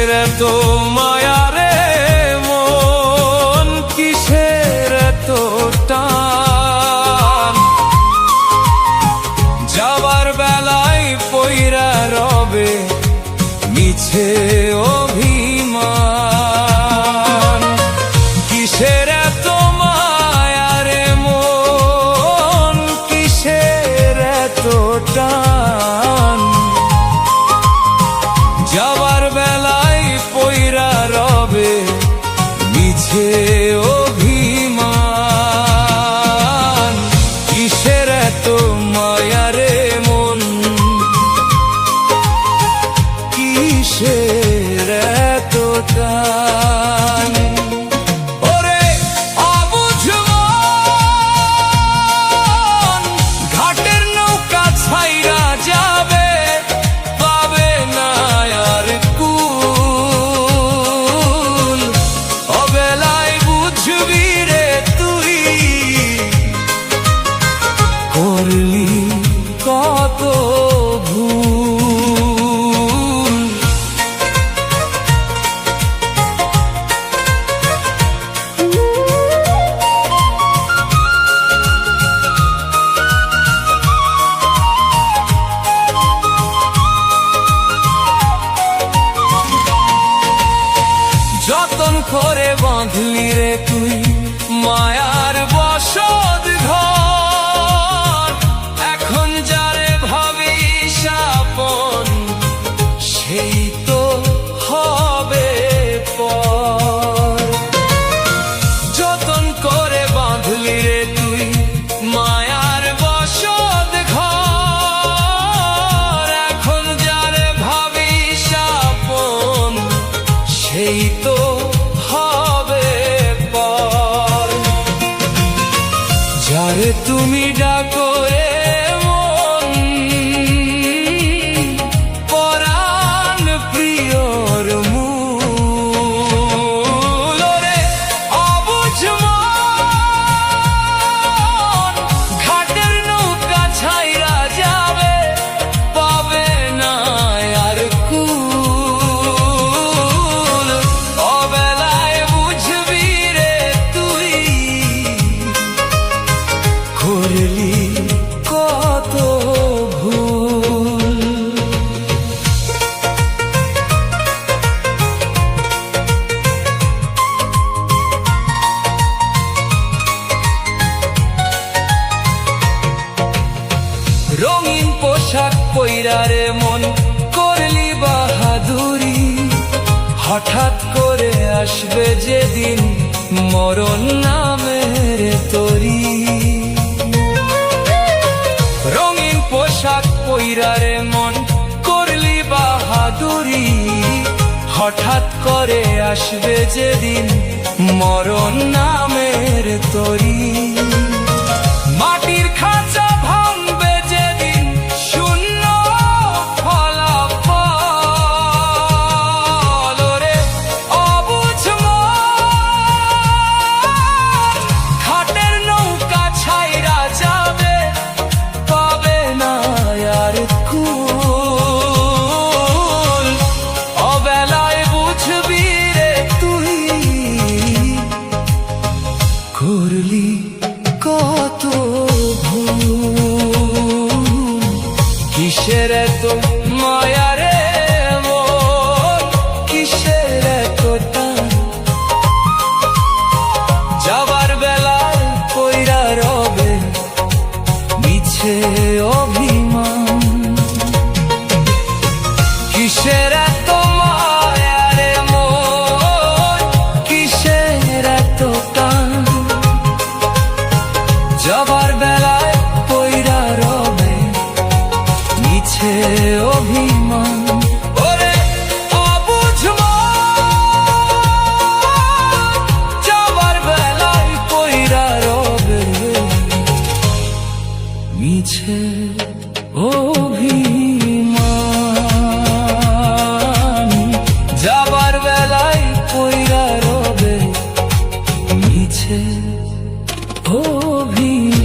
কিসের এত মায়া রে মন, কিসের এত টান, যাবার বেলায় পইরা রবে মিছে অভিমান। কিসের এত মায়া রে মন, কিসের এত টান, যাবার বেলায় পইরা রবে মিছে অভিমান। কিসের এত মায়া রে মন, কিসের এত টান। ওরে অবুঝ মন, ঘাটের নৌকা ছাইরা যাবে, পাবে না আর কুল। অবেলায় বুঝবি রে তুই, করলি কত ভুল। যতন করে বাঁধলি রে তুই মায়ার বসত ঘর, এখন যারে ভাবিস আপন সেই তো হবে পর। যতন করে বাঁধলি রে তুই মায়ার বসত ঘর, এখন যারে ভাবিস আপন সেই তো হবে পর। যারে তুমি ডাকো রে মন, পরাণ প্রিয়র মূল। ওরে অবুঝ মন, ঘাটের নৌকা ছাইরা যাবে, পাবে না আর কুল। অবেলায় বুঝবি রে তুই, করলি কত ভুল। রঙিন পোশাক পইরা রে মন, করলি বাহাদুরি, হঠাৎ করে আসবে যেদিন মরণ নামের তরি। রঙিন পোশাক পইরা রে মন, করলি বাহাদুরি, হঠাৎ করে আসবে যেদিন মরণ নামের তরি। মাটির খাঁচা ভাঙবে যেদিন শূন্য ফলাফল। ওরে অবুঝ মন, ঘাটের নৌকা ছাইরা যাবে, পাবে না আর কুল। অবেলায় বুঝবি রে তুই, করলি কত ভুল। কিসের এত মায়া রে মন, কিসের এত টান, যাবার বেলায় পইরা রবে মিছে অভিমান। কিসের এত মায়া রে মন, কিসের এত টান, যাবার বেলায় পইরা রবে মিছে অভিমান। ওরে অবুঝ মন, যাবার বেলায় পইরা রবে মিছে অভিমান। যাবার বেলায় পইরা রবে মিছে অভিমান।